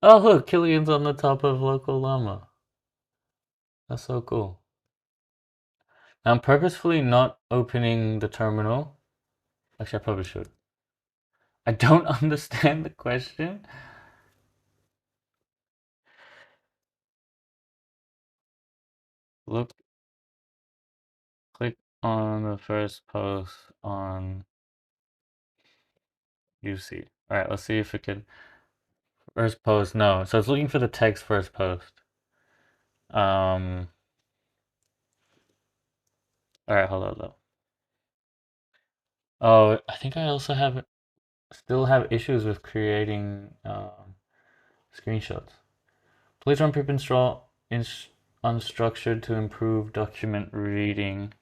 oh look, Killian's on the top of local llama. That's so cool. Now, I'm purposefully not opening the terminal. Actually, I probably should. I don't understand the question. Look, click on the first post on UC. All right, let's see if it can. First post, no. So it's looking for the text first post. Um, Alright, hold on though. Oh, I think I also still have issues with creating screenshots. Please run pip install unstructured to improve document reading.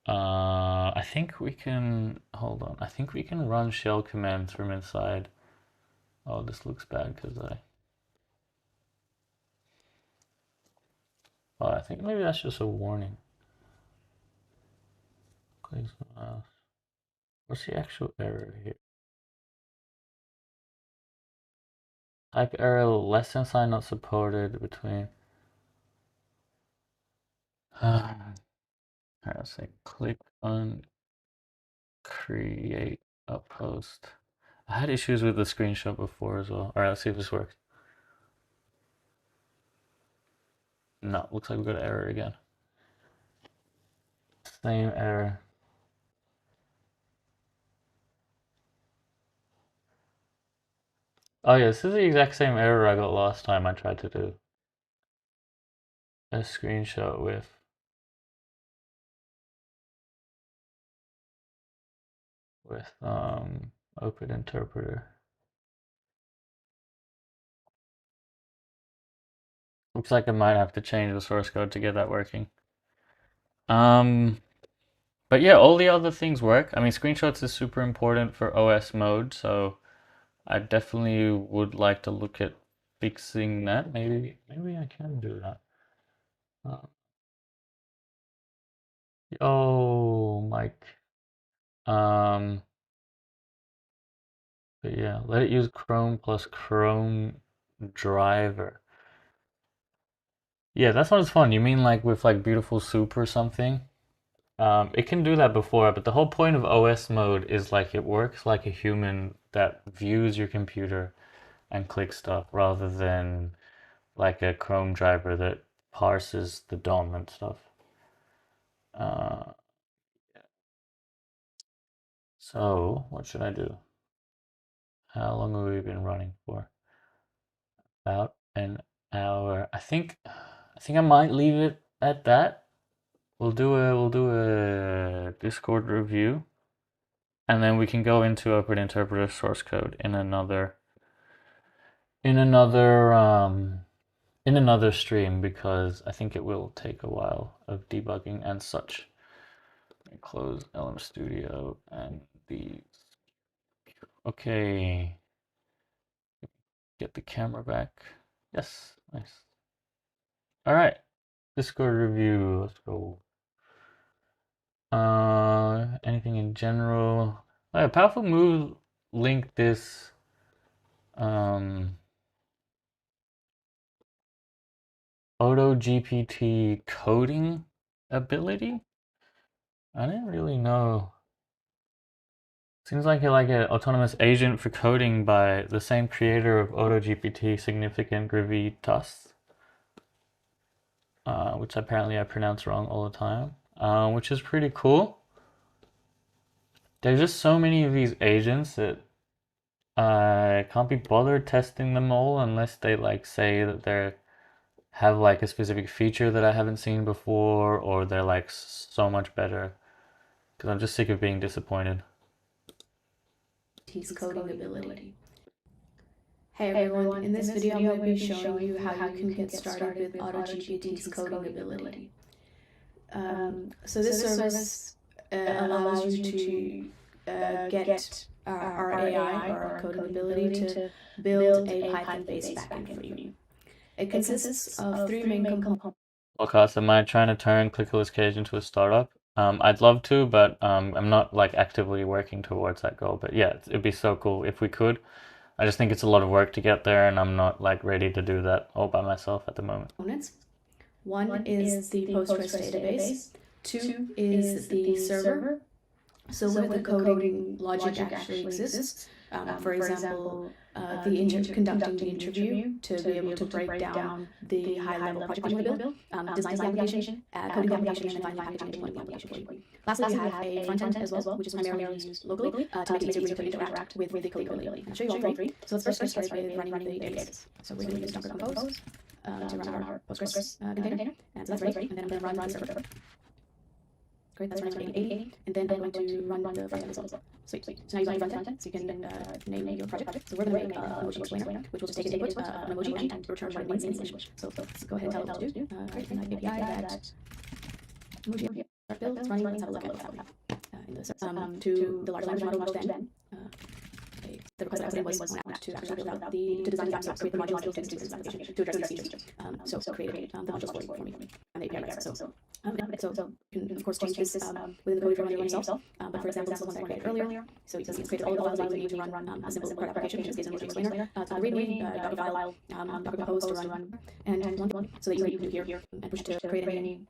I think we can, hold on. I think we can run shell commands from inside. Oh, this looks bad because oh, I think maybe that's just a warning. Please, what's the actual error here? Type error, less than sign not supported between. Alright, let's say click on create a post. I had issues with the screenshot before as well. Alright, let's see if this works. No, looks like we got an error again. Same error. Oh yeah, this is the exact same error I got last time I tried to do a screenshot with open interpreter. Looks like I might have to change the source code to get that working. But yeah, all the other things work. I mean, screenshots is super important for OS mode, so I definitely would like to look at fixing that. Maybe I can do that. Oh, Mike. But yeah, let it use Chrome plus Chrome driver. Yeah, that sounds fun. You mean like with like Beautiful Soup or something? It can do that before, but the whole point of OS mode is like it works like a human that views your computer and clicks stuff rather than like a Chrome driver that parses the DOM and stuff. Uh, so what should I do? How long have we been running for? About an hour. I think I might leave it at that. We'll do a Discord review, and then we can go into Open Interpreter source code in another in another stream because I think it will take a while of debugging and such. Let me close LM Studio and the okay. Get the camera back. Yes, nice. All right, Discord review. Let's go. Anything in general? Oh, yeah, Powerful Move linked this Auto GPT coding ability. I didn't really know. Seems like an autonomous agent for coding by the same creator of Auto GPT, Significant Gravitas, which apparently I pronounce wrong all the time, which is pretty cool. There's just so many of these agents that I can't be bothered testing them all unless they like say that they have like a specific feature that I haven't seen before, or they're like so much better. Because I'm just sick of being disappointed. His coding ability. Hey everyone, in this video I'm going to be showing you how you can get started with AutoGPT's coding ability. So this service allows you to get our AI, or our coding ability, to build a Python-based backend for you. It consists of three main components. Podcast, am I trying to turn Clickless Cage into a startup? I'd love to, but I'm not like actively working towards that goal. But yeah, it'd be so cool if we could. I just think it's a lot of work to get there, and I'm not like ready to do that all by myself at the moment. One is the Postgres database. Two is the server. So where the coding logic actually exists. For example, conducting the interview to be able to break down the high-level project you want to build, design the application, coding the application, and then finally packaging and deploying the application for you. Lastly, we have a front end as well, which is primarily used locally to make it easier for you to interact with the coding ability. I'll show you all three. So let's first get started with running the database. So we're going to use Docker Compose to run our Postgres container. And so that's ready. And then I'm going to run the server. Great, that's running on 80. And then I'm going to run the front end as well. Sweet. So now you've run the front end, so you can name your project. So we're going to make an emoji explainer, which will just take an input, an emoji, and return what it means in English. So let's go ahead and tell it what to do. Create an API that emoji build. It's running. Let's have a look at what we have in this. To the large language model, which then the request that I put in was to actually build out to design the app, so create the modules built into this application to address these features. So created the modules for me and the API request. So you can of course change this within the code if you're running it yourself. But for example, this is the one that I created earlier. So you can see it's created all the files that you need to run a simple code application, which is based on the explainer. It's got a README, Docker file, Docker Compose to run, and one so that you can here and push to create any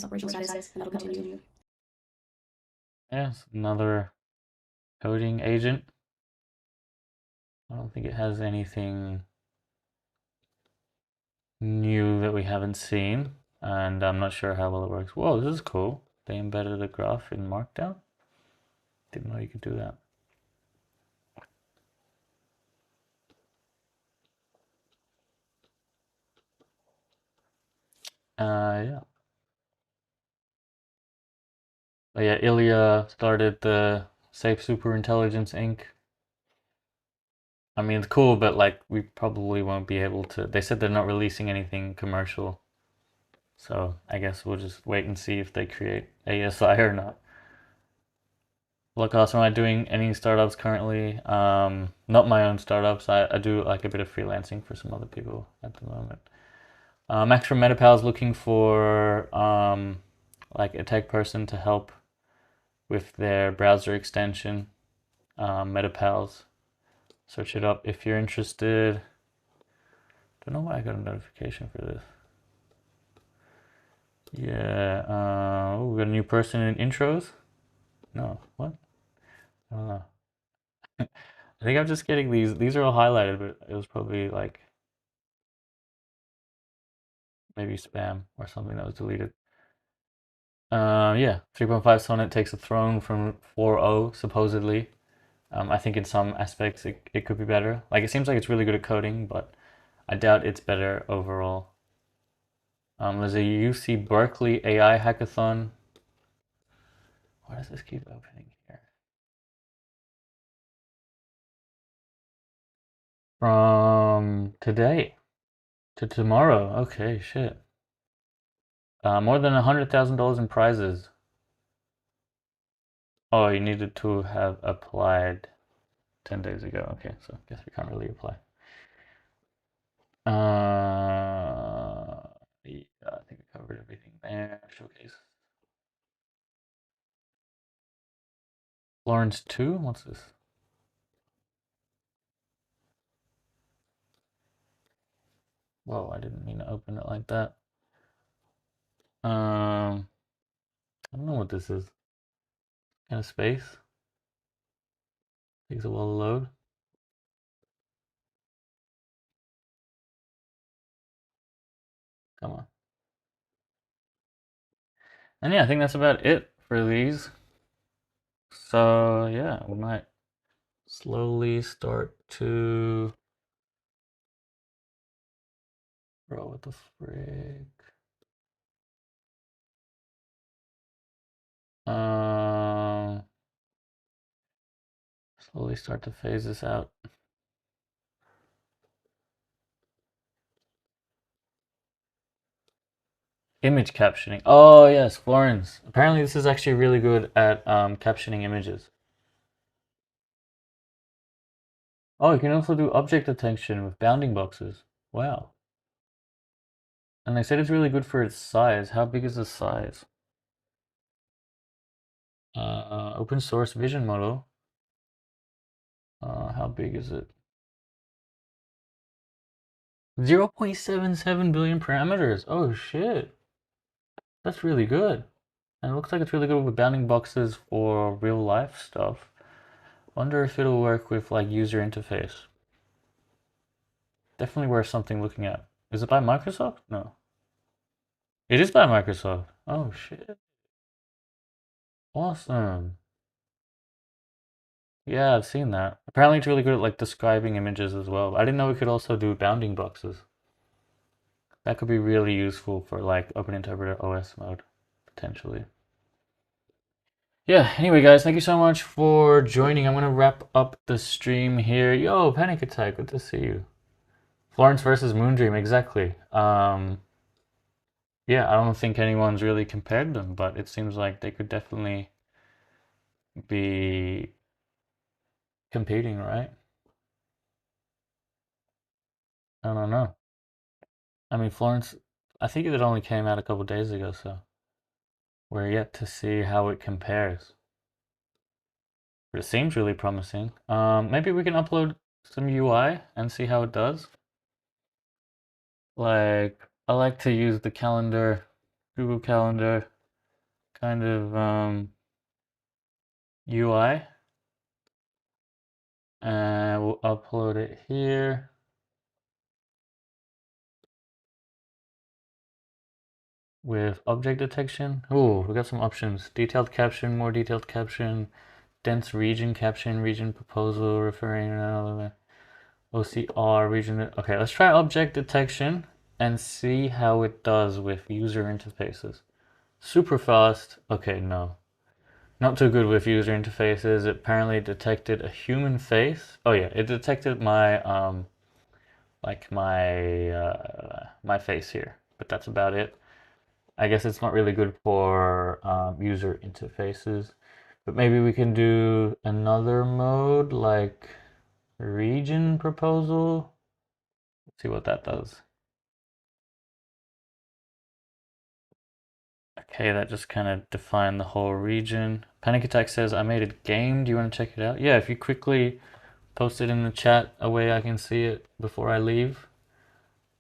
operational status, and that'll continue. Yes, another coding agent. I don't think it has anything new that we haven't seen, and I'm not sure how well it works. Whoa, this is cool. They embedded a graph in Markdown. Didn't know you could do that. Yeah. But yeah, Ilya started the Safe Superintelligence Inc. I mean, it's cool, but like we probably won't be able to. They said they're not releasing anything commercial, so I guess we'll just wait and see if they create ASI or not. Look, also, am I doing any startups currently? Not my own startups. I do like a bit of freelancing for some other people at the moment. Max from MetaPal is looking for like a tech person to help with their browser extension, MetaPals. Search it up if you're interested. Don't know why I got a notification for this. Yeah, oh, we got a new person in intros? No, what? I don't know. I think I'm just getting these. These are all highlighted, but it was probably like maybe spam or something that was deleted. Yeah, 3.5 Sonnet takes a throne from 4.0 supposedly. I think in some aspects it could be better. Like it seems like it's really good at coding, but I doubt it's better overall. There's a UC Berkeley AI hackathon. Why does this keep opening here? From today to tomorrow. Okay, shit. More than $100,000 in prizes. Oh, you needed to have applied 10 days ago. Okay, so I guess we can't really apply. Yeah, I think we covered everything there. Showcase. Florence 2? What's this? Whoa, I didn't mean to open it like that. I don't know what this is. Kind of space. Takes a while to load. Come on. And yeah, I think that's about it for these. So yeah, we might slowly start to. Bro, what the frick? Um, Slowly start to phase this out. Image captioning. Oh yes, Florence. Apparently this is actually really good at captioning images. Oh, you can also do object detection with bounding boxes. Wow. And they said it's really good for its size. How big is the size? Open source vision model. How big is it? 0.77 billion parameters. Oh shit. That's really good. And it looks like it's really good with bounding boxes for real life stuff. Wonder if it'll work with like user interface. Definitely worth something looking at. Is it by Microsoft? No. It is by Microsoft. Oh shit. Awesome. Yeah, I've seen that. Apparently it's really good at like describing images as well. I didn't know we could also do bounding boxes. That could be really useful for like Open Interpreter OS mode, potentially. yeah, anyway, guys, thank you so much for joining. I'm gonna wrap up the stream here. Yo, Panic Attack, good to see you. Florence versus Moondream, exactly. Yeah, I don't think anyone's really compared them, but it seems like they could definitely be competing, right? I don't know. I mean, Florence, I think it only came out a couple days ago, so we're yet to see how it compares. But it seems really promising. Maybe we can upload some UI and see how it does. Like, I like to use the calendar, Google Calendar kind of UI, and we'll upload it here with object detection. Oh, we got some options. Detailed caption, more detailed caption, dense region caption, region proposal, referring, OCR, region. Okay, let's try object detection and see how it does with user interfaces. Super fast. Okay, no. Not too good with user interfaces. It apparently detected a human face. Oh yeah, it detected my like my face here, but that's about it. I guess it's not really good for user interfaces. But maybe we can do another mode like region proposal. Let's see what that does. Okay, that just kind of defined the whole region. Panic Attack says, I made a game. Do you want to check it out? Yeah, if you quickly post it in the chat, a way I can see it before I leave,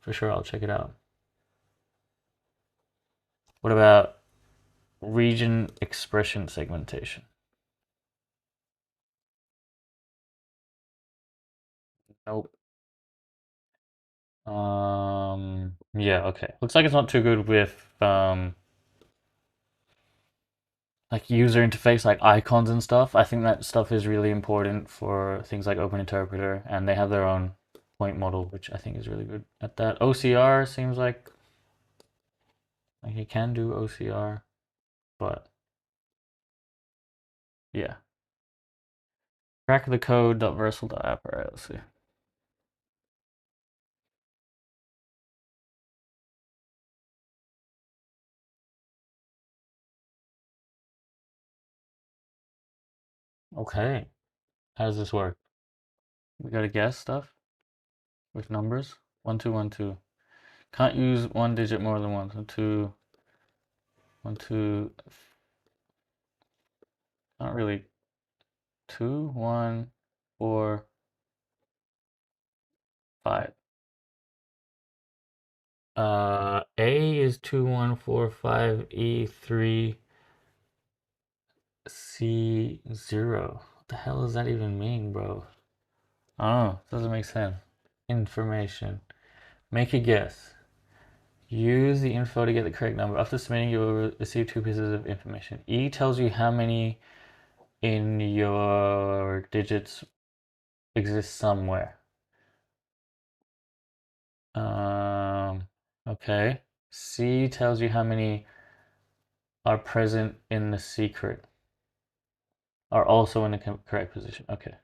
for sure I'll check it out. What about region expression segmentation? Nope. Yeah, okay. Looks like it's not too good with like user interface, like icons and stuff. I think that stuff is really important for things like Open Interpreter, and they have their own point model, which I think is really good at that. OCR seems like you can do OCR, but yeah. Crack the code.versal.app. All right, let's see. Okay. How does this work? We gotta guess stuff with numbers. 1212. Can't use one digit more than once. 2, 1, 2. Not really. 2, 1, 4, 5. A is 2, 1, 4, 5. E 3. C 0. What the hell does that even mean, bro? I don't know. Doesn't make sense. Information. Make a guess. Use the info to get the correct number. After submitting, you will receive two pieces of information. E tells you how many in your digits exist somewhere. Okay. C tells you how many are present in the secret, are also in the correct position. Okay.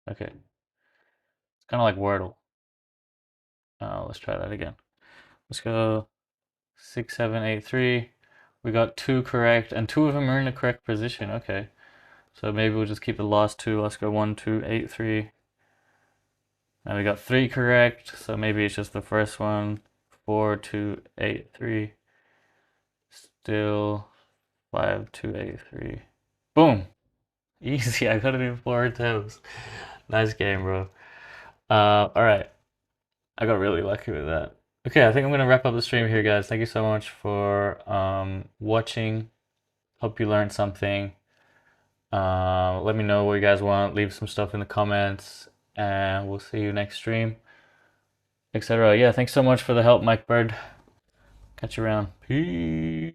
Okay. It's kind of like Wordle. Let's try that again. Let's go 6, 7, 8, 3. We got 2 correct, and 2 of them are in the correct position. Okay. So maybe we'll just keep the last 2. Let's go 1, 2, 8, 3. Now we got 3 correct, so maybe it's just the first one. 4, 2, 8, 3. Still 5, 2, 8, 3. Boom! Easy, I got it in 4 attempts. Nice game, bro. Alright. I got really lucky with that. Okay, I think I'm gonna wrap up the stream here, guys. Thank you so much for watching. Hope you learned something. Let me know what you guys want. Leave some stuff in the comments, and we'll see you next stream, etc. Yeah, thanks so much for the help, Mike Bird. Catch you around. Peace.